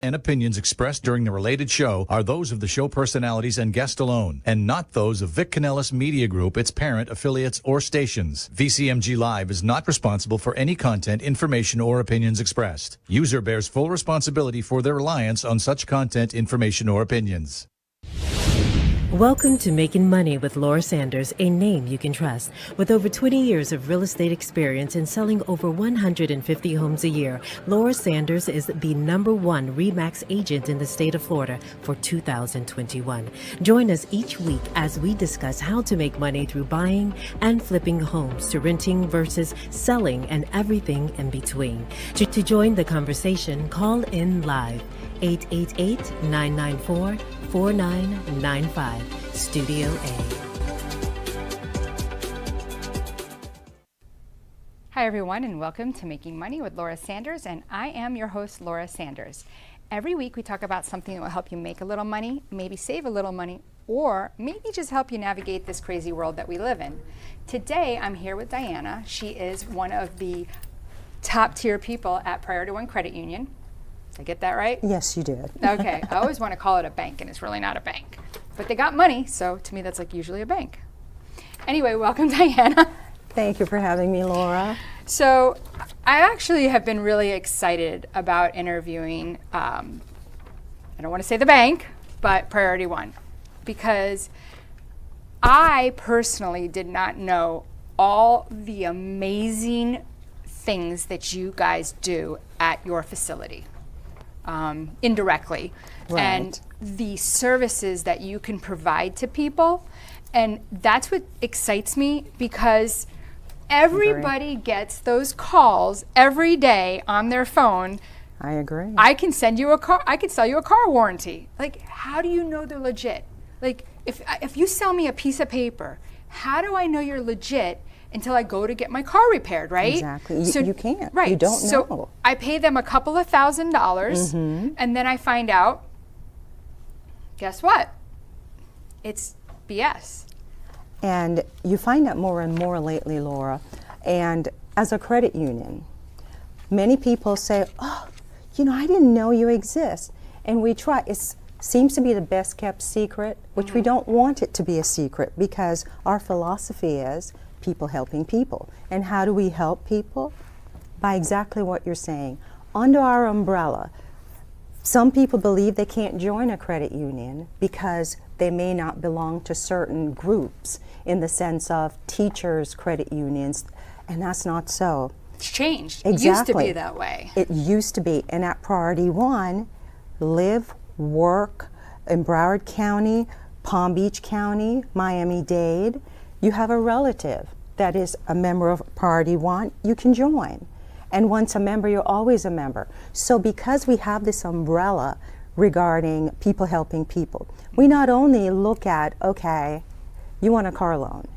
And opinions expressed during the related show are those of the show personalities and guest alone, and not those of Vic Canellis Media Group, its parent, affiliates, or stations. VCMG Live is not responsible for any content, information, or opinions expressed. User bears full responsibility for their reliance on such content, information, or opinions. Welcome to Making Money with Laura Sanders, a name you can trust. With over 20 years of real estate experience and selling over 150 homes a year, Laura Sanders is the #1 RE/MAX agent in the state of Florida for 2021. Join us each week as we discuss how to make money through buying and flipping homes, to renting versus selling, and everything in between. To join the conversation, call in live. 888-994-4995, Studio A. Hi everyone, and welcome to Making Money with Laura Sanders, and I am your host, Laura Sanders. Every week we talk about something that will help you make a little money, maybe save a little money, or maybe just help you navigate this crazy world that we live in. Today I'm here with Dianna. She is one of the top tier people at Priority One Credit Union. Did I get that right? Yes, you did. Okay, I always want to call it a bank, and it's really not a bank. But they got money, so to me that's like usually a bank. Anyway, welcome Dianna. Thank you for having me, Laura. So I actually have been really excited about interviewing, I don't want to say the bank, but Priority One, because I personally did not know all the amazing things that you guys do at your facility. Indirectly, right. And the services that you can provide to people. And that's what excites me, because everybody gets those calls every day on their phone. I agree. I can send you a car, I can sell you a car warranty. Like, how do you know they're legit? Like, if you sell me a piece of paper, how do I know you're legit until I go to get my car repaired, right? Exactly. So, you can't. Right. You don't know. So I pay them a couple of $1,000s, and then I find out, guess what? It's BS. And you find out more and more lately, Laura. And as a credit union, many people say, oh, I didn't know you exist. And we try. It seems to be the best kept secret, which we don't want it to be a secret, because our philosophy is people helping people. And how do we help people? By exactly what you're saying. Under our umbrella, some people believe they can't join a credit union because they may not belong to certain groups, in the sense of teachers' credit unions, and that's not so. It's changed. Exactly. It used to be that way. It used to be. And at Priority One, live, work in Broward County, Palm Beach County, Miami-Dade, you have a relative that is a member of Priority One, you can join. And once a member, you're always a member. So because we have this umbrella regarding people helping people, we not only look at, okay, you want a car loan.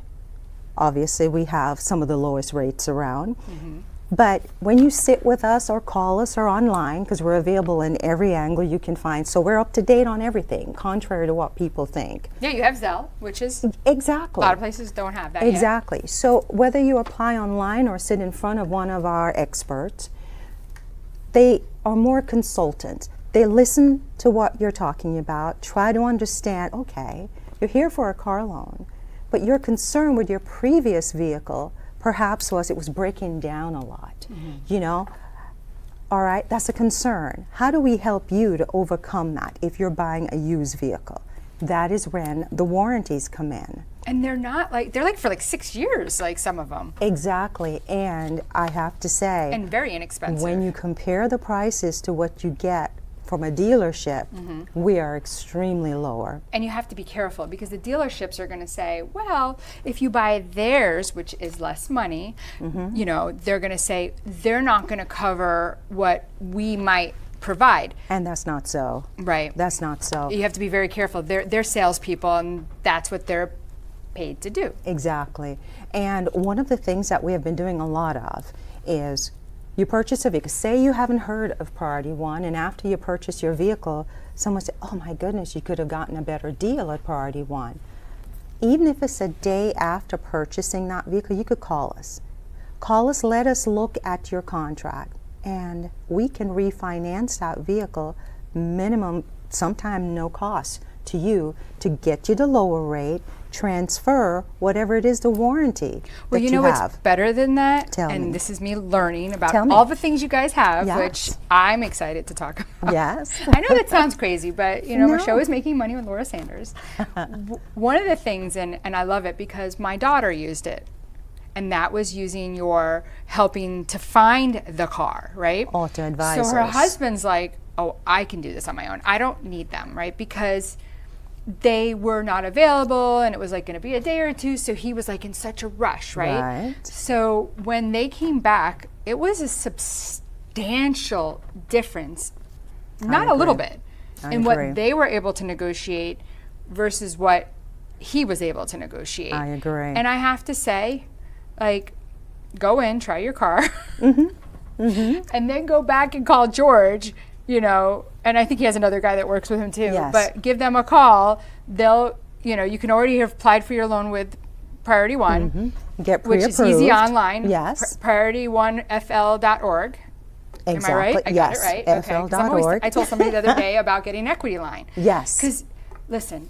Obviously, we have some of the lowest rates around. But when you sit with us or call us or online, because we're available in every angle you can find, so we're up to date on everything, contrary to what people think. Yeah, you have Zelle, which is exactly. A lot of places don't have that exactly. yet. So whether you apply online or sit in front of one of our experts, they are more consultants. They listen to what you're talking about, try to understand, okay, you're here for a car loan, but your concern with your previous vehicle perhaps it was breaking down a lot, All right, that's a concern. How do we help you to overcome that if you're buying a used vehicle? That is when the warranties come in. And they're like for 6 years, like some of them. Exactly, and I have to say, and very inexpensive. When you compare the prices to what you get from a dealership, we are extremely lower. And you have to be careful, because the dealerships are going to say, well, if you buy theirs, which is less money, they're going to say they're not going to cover what we might provide. And that's not so. Right. That's not so. You have to be very careful. They're salespeople, and that's what they're paid to do. Exactly. And one of the things that we have been doing a lot of is, you purchase a vehicle. Say you haven't heard of Priority One, and after you purchase your vehicle, someone said, oh my goodness, you could have gotten a better deal at Priority One. Even if it's a day after purchasing that vehicle, you could call us. Call us, let us look at your contract, and we can refinance that vehicle minimum, sometime no cost to you to get you the lower rate, transfer whatever it is, the warranty Well, that you know what's have. better than that? Tell and me. this is me learning about Tell me. all the things you guys have, Yes. which I'm excited to talk about. Yes. I know that sounds crazy, but you know, No. my show is Making Money with Laura Sanders. One of the things, and I love it because my daughter used it, and that was using your helping to find the car, right? Auto So her advisors. husband's like, oh, I can do this on my own. I don't need them, right? Because they were not available and it was like going to be a day or two. So he was like in such a rush, right? Right. So when they came back, it was a substantial difference, not a little agree. bit, I in agree. what they were able to negotiate versus what he was able to negotiate. I agree. And I have to say, like, go in, try your car, and then go back and call George, you know, and I think he has another guy that works with him too. Yes. But give them a call. They'll, you know, you can already have applied for your loan with Priority One, Get which pre-approved. is easy online. Yes. Priority1fl.org. Exactly. Am I right? I yes. got it right. Okay. 'Cause I'm always- FL.org. I told somebody the other day about getting equity line. Yes. Because, listen,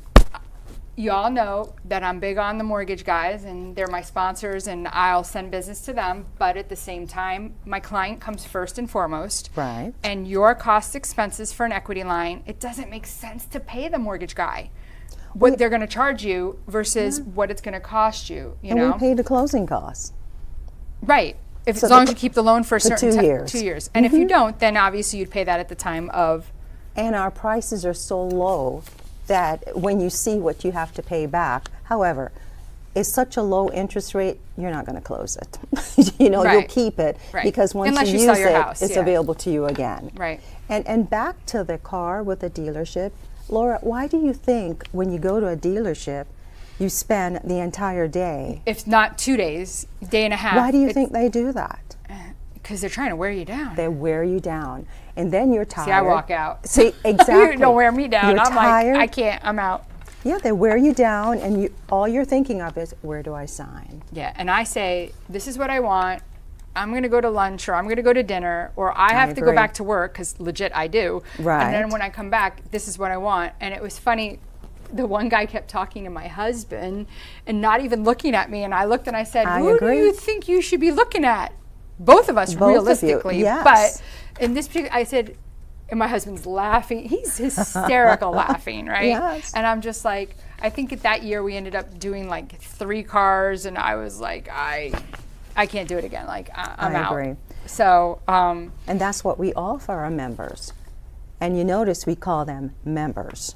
you all know that I'm big on the mortgage guys and they're my sponsors and I'll send business to them. But at the same time, my client comes first and foremost. Right. And your cost expenses for an equity line, it doesn't make sense to pay the mortgage guy what they're going to charge you versus what it's going to cost you, you and know? we pay the closing costs. Right. If, So as long as the- you keep the loan for a for certain 2 years. 2 years. And if you don't, then obviously you'd pay that at the time of. And our prices are so low that when you see what you have to pay back, however, it's such a low interest rate, you're not going to close it. You know, you'll Right. keep it Right. because once Unless you you sell use your it, house, it's yeah. available to you again. Right. And back to the car with the dealership, Laura, why do you think when you go to a dealership, you spend the entire day? If not 2 days, day and a half. Why do you think they do that? Because they're trying to wear you down. They wear you down, and then you're tired. See, I walk out. See, exactly. You don't wear me down. You're I'm tired. like, I can't. I'm out. Yeah, they wear you down, and all you're thinking of is, where do I sign? Yeah, and I say, this is what I want. I'm going to go to lunch or I'm going to go to dinner or I have to go agree. back to work because legit I do. Right. And then when I come back, this is what I want. And it was funny. The one guy kept talking to my husband and not even looking at me. And I looked and I said, I who agree. do you think you should be looking at? Both of us, Both of you, realistically. yes. But in this particular, I said, and my husband's laughing. He's hysterical laughing, right? Yes. And I'm just like, I think that year we ended up doing like 3 cars, and I was like, I can't do it again. Like I'm I out. agree. So And that's what we offer our members. And you notice we call them members.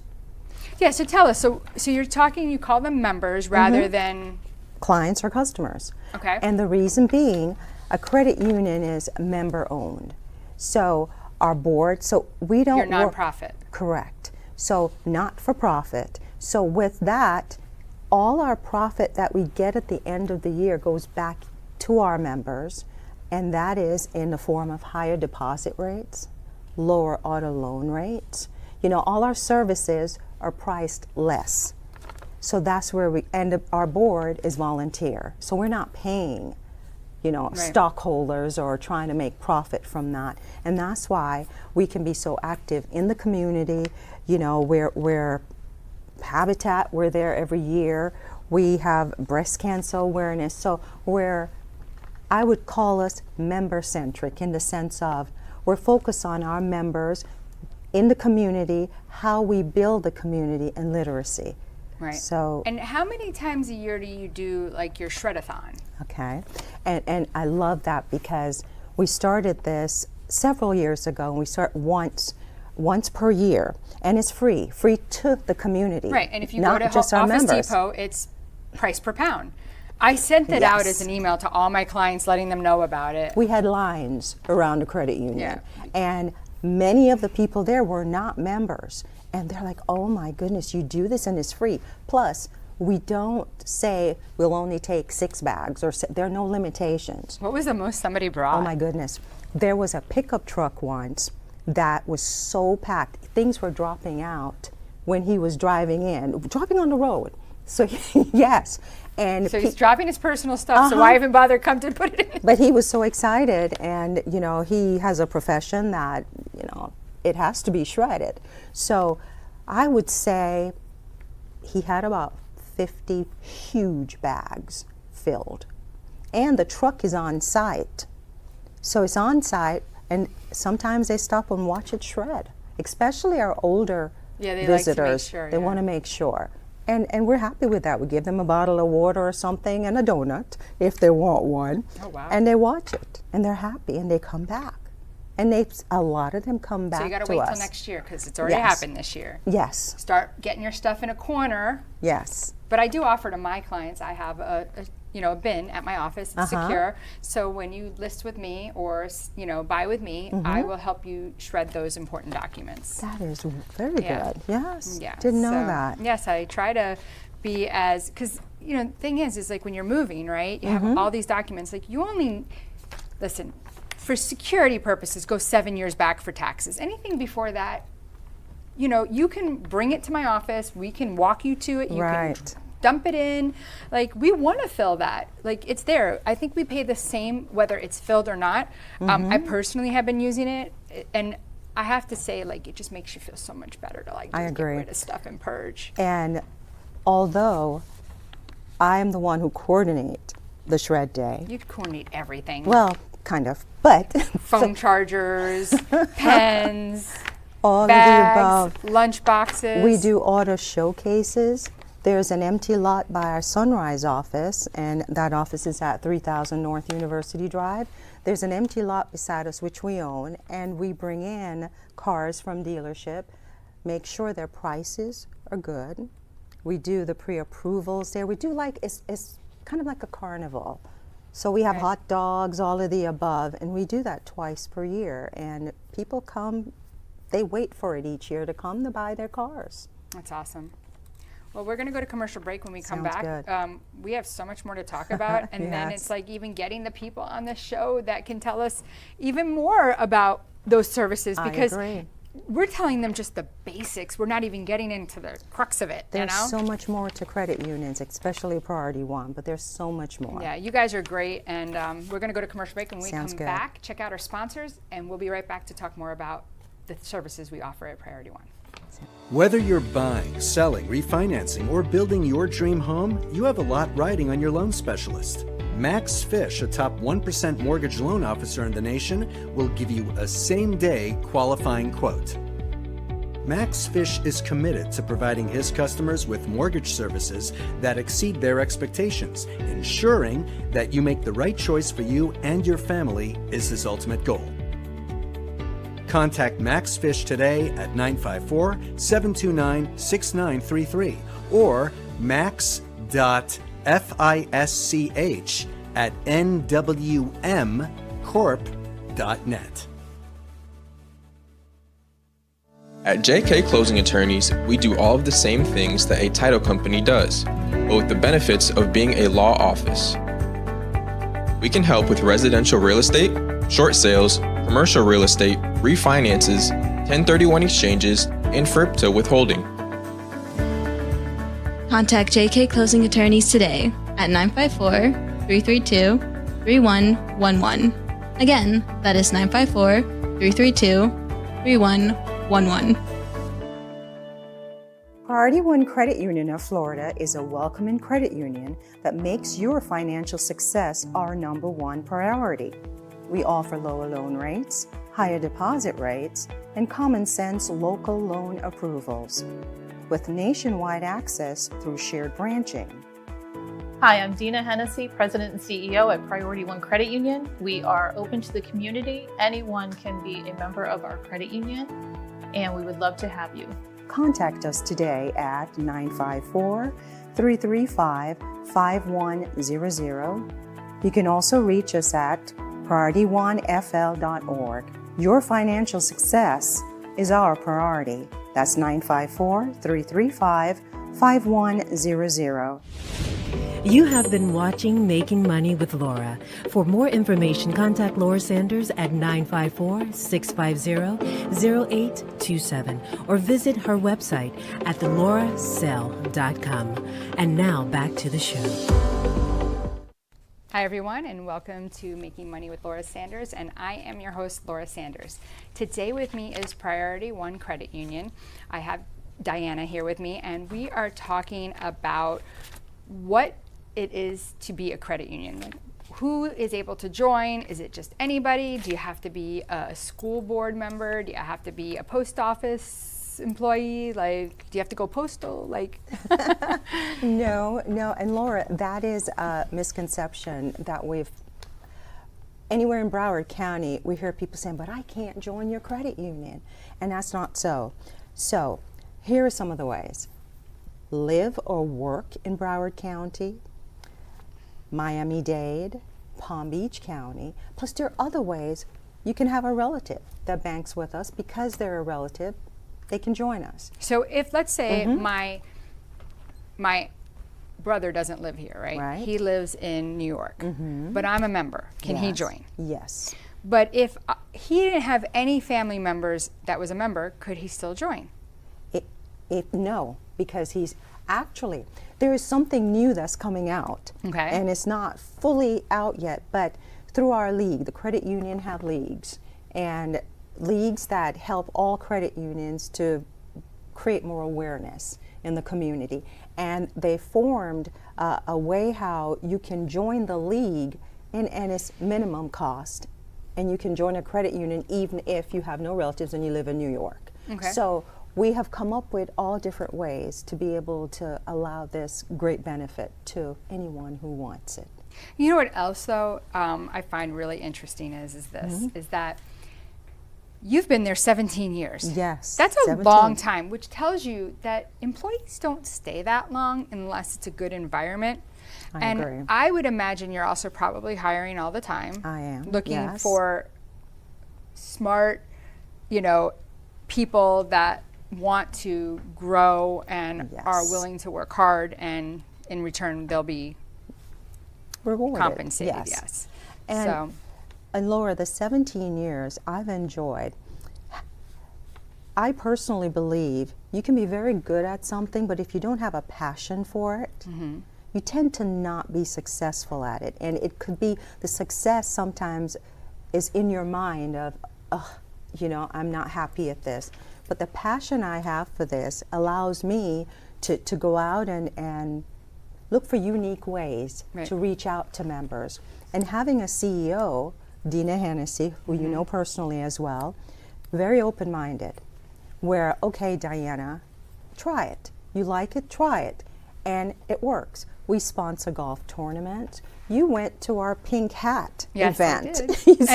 yeah. So tell us. So you're talking. You call them members rather than Clients or customers. Okay. And the reason being, a credit union is member owned. So our board, so we don't your work- nonprofit. Correct. So not for profit. So with that, all our profit that we get at the end of the year goes back to our members, and that is in the form of higher deposit rates, lower auto loan rates. You know, all our services are priced less. So that's where we end up. Our board is volunteer. So we're not paying, you know, stockholders or trying to make profit from that. And that's why we can be so active in the community. You know, we're Habitat, we're there every year. We have breast cancer awareness. So I would call us member-centric in the sense of we're focused on our members in the community, how we build the community and literacy. Right. So, And how many times a year do you do like your shred-a-thon? okay. And I love that because we started this several years ago, and we start once per year, and it's free to the community. Right. And if you not go to just our Office members. Depot, it's price per pound. I sent it out Yes. as an email to all my clients, letting them know about it. We had lines around the credit union, Yeah. and many of the people there were not members, and they're like, oh my goodness, you do this and it's free. Plus, we don't say we'll only take 6 bags, or there are no limitations. What was the most somebody brought? Oh my goodness. There was a pickup truck once that was so packed. Things were dropping out when he was driving on the road. So yes. And So he's dropping his personal stuff, so why even bother come to put it in? but he was so excited, and you know, he has a profession that, you know, it has to be shredded. So I would say he had about 50 huge bags filled. And the truck is on site. So it's on site, and sometimes they stop and watch it shred, especially our older visitors. Like to make sure, they want to make sure. And we're happy with that. We give them a bottle of water or something and a donut if they want one. Oh, wow. And they watch it, and they're happy, and they come back. And a lot of them come back to us. So you got to wait till next year because it's already happened this year. Yes. Start getting your stuff in a corner. Yes. But I do offer to my clients, I have a bin at my office. It's secure. So when you list with me or, buy with me, I will help you shred those important documents. That is very good. Yes. Yeah. Didn't know that. Yes, I try to be because, the thing is like when you're moving, right, you have all these documents. Like you only, listen, for security purposes, go 7 years back for taxes. Anything before that, you can bring it to my office. We can walk you to it. You can dump it in. Like, we want to fill that. Like, it's there. I think we pay the same whether it's filled or not. I personally have been using it, and I have to say, like, it just makes you feel so much better to, like, just get rid of stuff and purge. And although I am the one who coordinates the shred day. You coordinate everything. Well, kind of, but. Phone chargers, pens, all bags, of the above. lunch boxes. We do auto showcases. There's an empty lot by our Sunrise office, and that office is at 3000 North University Drive. There's an empty lot beside us which we own, and we bring in cars from dealership, make sure their prices are good. We do the pre-approvals there. We do it's kind of like a carnival. So we have hot dogs, all of the above, and we do that twice per year. And people come, they wait for it each year to come to buy their cars. That's awesome. Well, we're going to go to commercial break. When we come Sounds back, good. we have so much more to talk about. And then Yes. it's like even getting the people on the show that can tell us even more about those services. Because I agree. we're telling them just the basics. We're not even getting into the crux of it. There's so much more to credit unions, especially Priority One, but there's so much more. Yeah, you guys are great. And we're going to go to commercial break. When we Sounds come good. back, check out our sponsors, and we'll be right back to talk more about the services we offer at Priority One. Whether you're buying, selling, refinancing, or building your dream home, you have a lot riding on your loan specialist. Max Fish, a top 1% mortgage loan officer in the nation, will give you a same-day qualifying quote. Max Fish is committed to providing his customers with mortgage services that exceed their expectations. Ensuring that you make the right choice for you and your family is his ultimate goal. Contact Max Fish today at 954-729-6933 or max.fisch@nwmcorp.net. At JK Closing Attorneys, we do all of the same things that a title company does, but with the benefits of being a law office. We can help with residential real estate, short sales, commercial real estate, refinances, 1031 exchanges, and FRIPTA withholding. Contact JK Closing Attorneys today at 954-332-3111. Again, that is 954-332-3111. Priority One Credit Union of Florida is a welcoming credit union that makes your financial success our #1 priority. We offer lower loan rates, higher deposit rates, and common sense local loan approvals, with nationwide access through shared branching. Hi, I'm Dina Hennessy, President and CEO at Priority One Credit Union. We are open to the community. Anyone can be a member of our credit union, and we would love to have you. Contact us today at 954-335-5100. You can also reach us at PriorityOneFL.org. Your financial success is our priority. That's 954-335-5100. You have been watching Making Money with Laura. For more information, contact Laura Sanders at 954-650-0827 or visit her website at thelauracell.com. And now back to the show. Hi everyone, and welcome to Making Money with Laura Sanders, and I am your host, Laura Sanders. Today with me is Priority One Credit Union. I have Dianna here with me, and we are talking about what it is to be a credit union. Like, who is able to join? Is it just anybody? Do you have to be a school board member? Do you have to be a post office employee? Like, do you have to go postal? Like, No, and Laura, that is a misconception that anywhere in Broward County, we hear people saying, but I can't join your credit union. And that's not so. So, here are some of the ways. Live or work in Broward County, Miami-Dade, Palm Beach County. Plus, there are other ways. You can have a relative that banks with us. Because they're a relative, they can join us. so if, let's say, my brother doesn't live here, right? Right. He lives in New York, but I'm a member. Can he Yes. join? Yes. But if he didn't have any family members that was a member, could he still join? No, because there is something new that's coming out. Okay. And it's not fully out yet, but through our league, the credit union have leagues, and leagues that help all credit unions to create more awareness in the community. And they formed a way how you can join the league, and it's minimum cost. And you can join a credit union even if you have no relatives and you live in New York. Okay. So we have come up with all different ways to be able to allow this great benefit to anyone who wants it. You know what else, though, I find really interesting is that you've been there 17 years. Yes, That's a 17. long time, which tells you that employees don't stay that long unless it's a good environment. I agree. I would imagine you're also probably hiring all the time. I am, Looking yes. for smart, people that want to grow and are Yes. willing to work hard, and in return they'll be Rewarded. compensated. Yes. Yes. And, So and Laura, the 17 years I've enjoyed, I personally believe you can be very good at something, but if you don't have a passion for it, you tend to not be successful at it. And it could be the success sometimes is in your mind of, I'm not happy at this. But the passion I have for this allows me to go out and look for unique ways to reach out to members. And having a CEO, Dianna McKenzie, who you know personally as well, very open-minded, where, okay, Dianna, try it. You like it, try it. And it works. We sponsor golf tournaments. You went to our pink hat event. I did.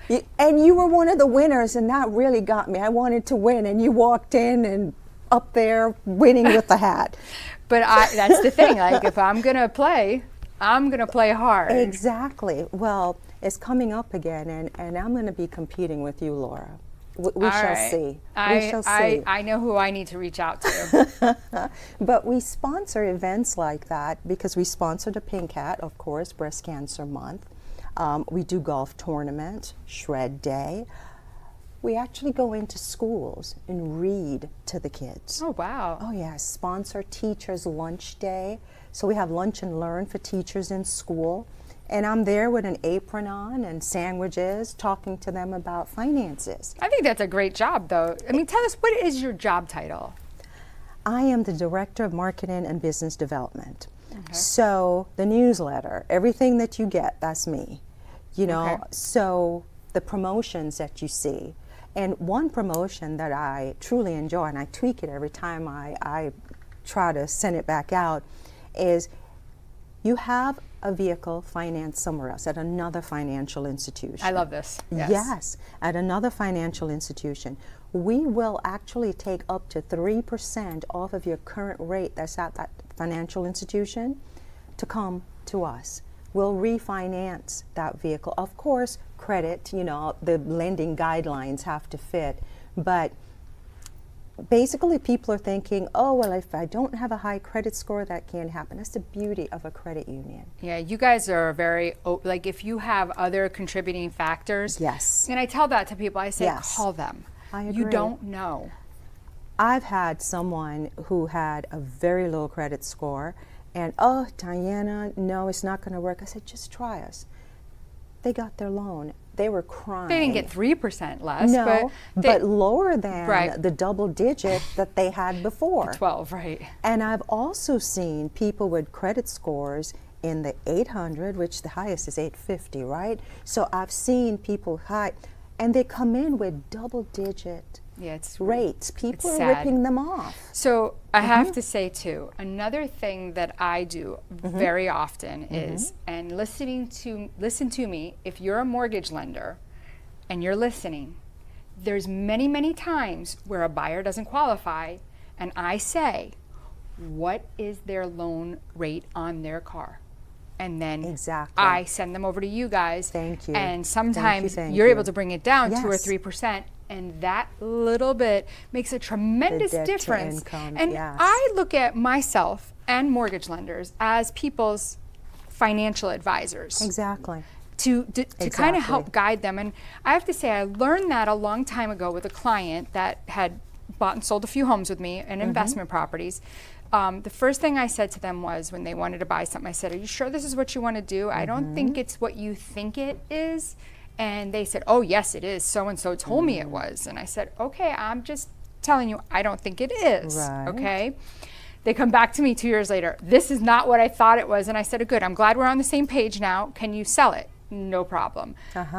And and you were one of the winners, and that really got me. I wanted to win, and you walked in and up there winning with the hat. But that's the thing. Like, if I'm gonna play, I'm gonna play hard. Exactly. Well, it's coming up again, and I'm going to be competing with you, Laura. We shall see. We shall see. I know who I need to reach out to. But we sponsor events like that because we sponsor the Pink Hat, of course, Breast Cancer Month. We do golf tournaments, Shred Day. We actually go into schools and read to the kids. Oh, wow. Oh, yes. Sponsor Teachers Lunch Day. So we have lunch and learn for teachers in school. And I'm there with an apron on and sandwiches, talking to them about finances. I think that's a great job, though. I mean, tell us, what is your job title? I am the Director of Marketing and Business Development. Okay. So the newsletter, everything that you get, that's me. Okay. So the promotions that you see. And one promotion that I truly enjoy, and I tweak it every time I try to send it back out, is you have a vehicle financed somewhere else, at another financial institution. I love this. Yes, at another financial institution. We will actually take up to 3% off of your current rate that's at that financial institution to come to us. We'll refinance that vehicle. Of course, credit, the lending guidelines have to fit, but basically people are thinking, oh, well, if I don't have a high credit score, that can't happen. That's the beauty of a credit union. Yeah, you guys are very, like, if you have other contributing factors. Yes. And I tell that to people, I say, Yes. call them. I agree. You don't know. I've had someone who had a very low credit score, And, oh, Diana, no, it's not going to work. I said, just try us. They got their loan. They were crying. They didn't get 3% less. No, but, but lower than Right. the double digit that they had before. 12, right. And I've also seen people with credit scores in the 800, which the highest is 850, right? So I've seen people high, and they come in with double digit Yeah, it's rates. People it's are sad. ripping them off. So I have to say too, another thing that I do very often is, and listen to me, if you're a mortgage lender and you're listening, there's many, many times where a buyer doesn't qualify, and I say, what is their loan rate on their car? And then Exactly. I send them over to you guys. Thank you. And sometimes Thank you're you. able to bring it down 2 or Yes. 3%, and that little bit makes a tremendous debt to difference. income, And yes. I look at myself and mortgage lenders as people's financial advisors Exactly. to kind of help Exactly. guide them. And I have to say, I learned that a long time ago with a client that had bought and sold a few homes with me and investment properties. The first thing I said to them was, when they wanted to buy something, I said, are you sure this is what you want to do? I don't think it's what you think it is. And they said, oh, yes, it is. So-and-so told me it was. And I said, okay, I'm just telling you, I don't think it is. Right. Okay. They come back to me 2 years later. This is not what I thought it was. And I said, good, I'm glad we're on the same page now. Can you sell it? No problem.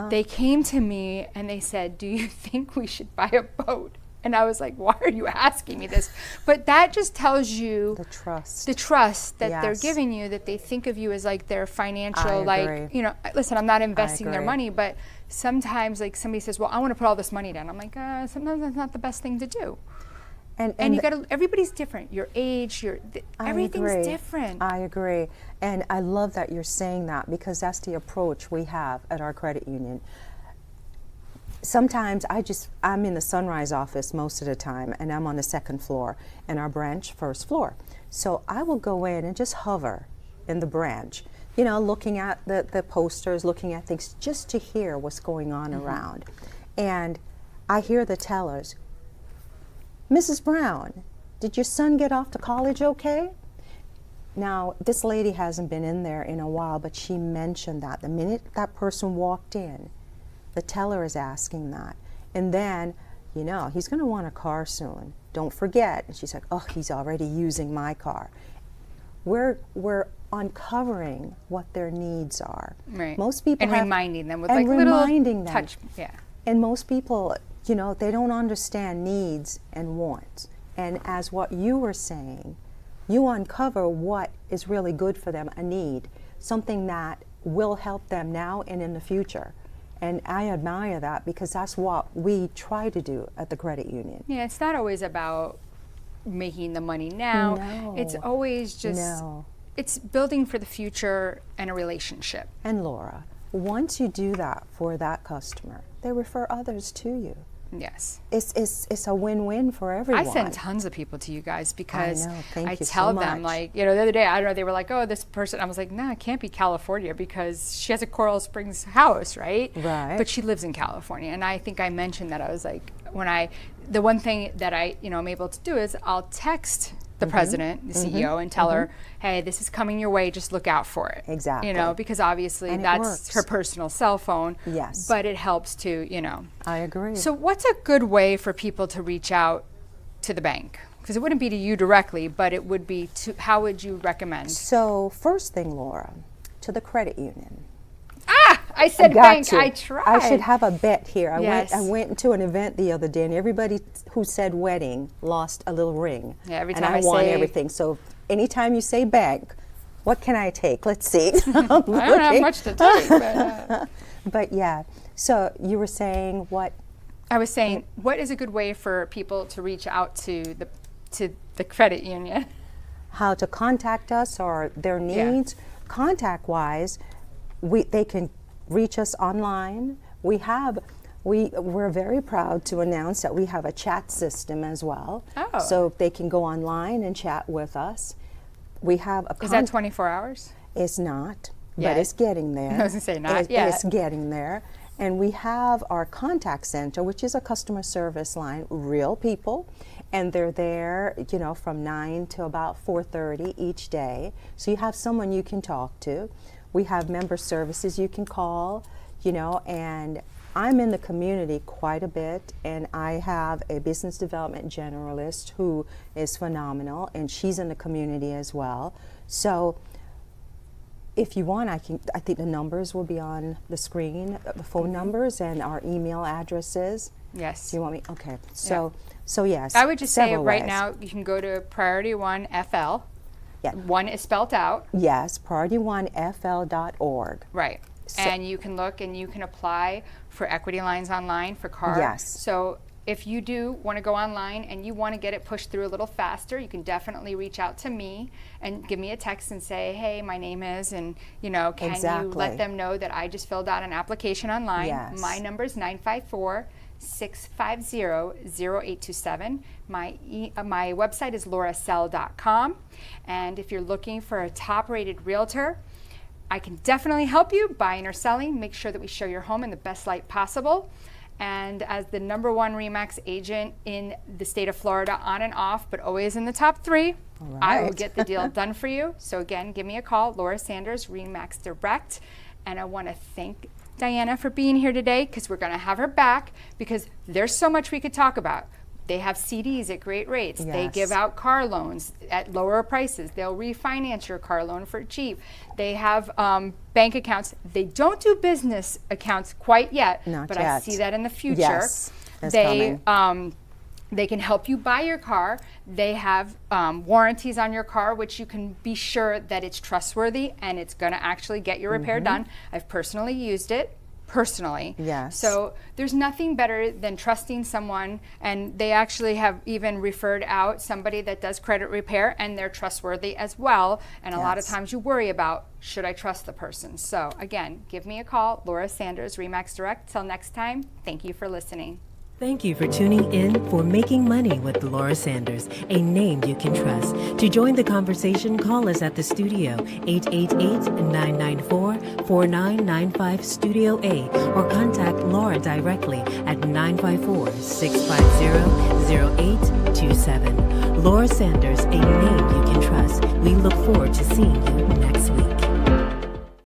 They came to me and they said, do you think we should buy a boat? And I was like, why are you asking me this? But that just tells you The trust. the trust that they're Yes. giving you, that they think of you as like their financial, I like, agree. you know, listen, I'm not investing their agree. money, but sometimes like somebody says, well, I want to put all this money down. I'm like, sometimes that's not the best thing to do. And you gotta, everybody's different. Your age, everything's agree. different. I agree. And I love that you're saying that, because that's the approach we have at our credit union. Sometimes I'm in the Sunrise office most of the time, and I'm on the second floor, and our branch first floor. So I will go in and just hover in the branch, you know, looking at the posters, looking at things, just to hear what's going on around. And I hear the tellers, Mrs. Brown, did your son get off to college okay? Now, this lady hasn't been in there in a while, but she mentioned that the minute that person walked in, the teller is asking that. And then, you know, he's going to want a car soon. Don't forget. And she's like, oh, he's already using my car. We're uncovering what their needs are. Right. Most people and have, reminding them with and like little reminding them. touch. Yeah. And most people, you know, they don't understand needs and wants. And as what you were saying, you uncover what is really good for them, a need, something that will help them now and in the future. And I admire that, because that's what we try to do at the credit union. Yeah, it's not always about making the money now. No. It's always just, No. it's building for the future and a relationship. And Laura, once you do that for that customer, they refer others to you. Yes. It's a win-win for everyone. I send tons of people to you guys because know. Thank I you so tell them, much. like, you know, the other day, I don't know, they were like, oh, this person, I was like, no, it can't be California because she has a Coral Springs house, right? Right. But she lives in California. And I think I mentioned that. I was like, the one thing that I, you know, I'm able to do is I'll text the president, the CEO, and tell her, hey, this is coming your way, just look out for it. Exactly. You know, because obviously And it that's works. her personal cell phone. Yes. But it helps to, you know. I agree. So what's a good way for people to reach out to the bank? Because it wouldn't be to you directly, but it would be to, how would you recommend? So first thing, Laura, to the credit union. I said Got bank, to. I tried. I should have a bet here. Yes. I went to an event the other day, and everybody who said wedding lost a little ring. Yeah, every and time I I won say- everything. So anytime you say bank, what can I take? Let's see. I don't have much to take, but But yeah, so you were saying what? I was saying, what is a good way for people to reach out to the credit union? How to contact us or their Yeah. needs. Contact-wise, they can reach us online. We're very proud to announce that we have a chat system as well. Oh. So they can go online and chat with us. We have a Is that 24 hours? It's not, Yet. but it's getting there. I was gonna say not yet. It's getting there. And we have our contact center, which is a customer service line, real people. and they're there, you know, from 9 to about 4:30 each day. So you have someone you can talk to. We have member services you can call, you know, and I'm in the community quite a bit, and I have a business development generalist who is phenomenal, and she's in the community as well. So if you want, I think the numbers will be on the screen, the phone numbers and our email addresses. Yes. Do you want me? Okay. So yes. I would just say several right ways. now you can go to Priority One FL. Yeah. One is spelled out. Yes, priority1fl.org. Right. And you can look and you can apply for equity lines online for car. Yes. So if you do want to go online and you want to get it pushed through a little faster, you can definitely reach out to me and give me a text and say, hey, my name is, and you know, can you let them know that I just filled out an application online? Yes. My number is 954-650-0827. My website is lauracell.com. And if you're looking for a top-rated realtor, I can definitely help you buying or selling. Make sure that we show your home in the best light possible. And as the #1 RE/MAX agent in the state of Florida, on and off, but always in the top 3, I will get the deal done for you. So again, give me a call, Laura Sanders, RE/MAX Direct. And I want to thank Dianna for being here today, because we're going to have her back, because there's so much we could talk about. They have CDs at great rates. Yes. They give out car loans at lower prices. They'll refinance your car loan for cheap. They have bank accounts. They don't do business accounts quite yet, Not but yet. I see that in the future. Yes, that's coming. They can help you buy your car. They have warranties on your car, which you can be sure that it's trustworthy and it's going to actually get your repair done. I've personally used it. Yes. So there's nothing better than trusting someone, and they actually have even referred out somebody that does credit repair, and they're trustworthy as well. And a lot of times you worry about, should I trust the person? So again, give me a call, Laura Sanders, RE/MAX Direct. Till next time, thank you for listening. Thank you for tuning in for Making Money with Laura Sanders, a name you can trust. To join the conversation, call us at the studio, 888-994-4995 Studio A, or contact Laura directly at 954-650-0827. Laura Sanders, a name you can trust. We look forward to seeing you next week.